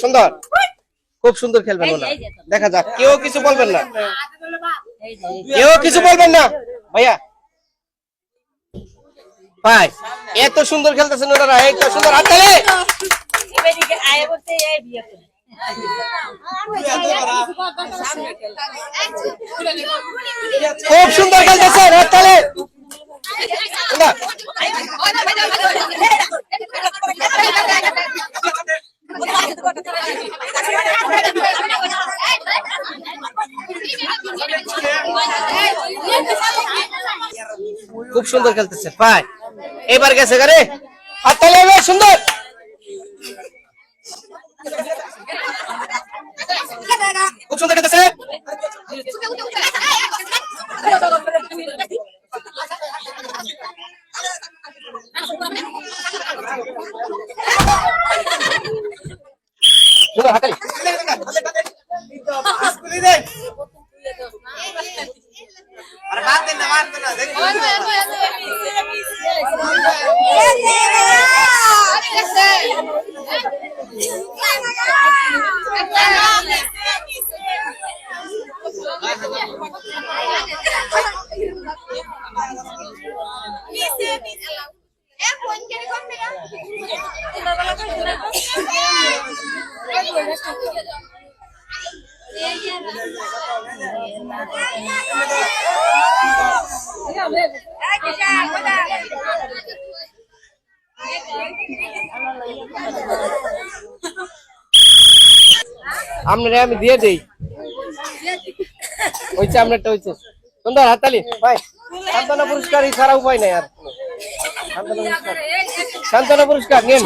সুন্দর, খুব সুন্দর খেলবেন ওরা। দেখা যাক, কেউ কিছু বলবেন না, কেউ কিছু বলবেন না ভাইয়া। ভাই এত সুন্দর খেলতেছেন ওনারা, এই তো সুন্দর হাততালি। খুব সুন্দর খেলতেছেন, হাততালি। খুব সুন্দর খেলতেছে ভাই, এবার গেছে গারে, হাততালি এবার সুন্দর। খুব সুন্দর খেলতেছে। হাততালি। আমি দিয়ে দেই, হয়েছে আপনারটা হয়েছে সুন্দর। হাততালি ভাই, সান্ত্বনা পুরস্কার ছাড়া উপায় নাই আর। সান্ত্বনা পুরস্কার নিন।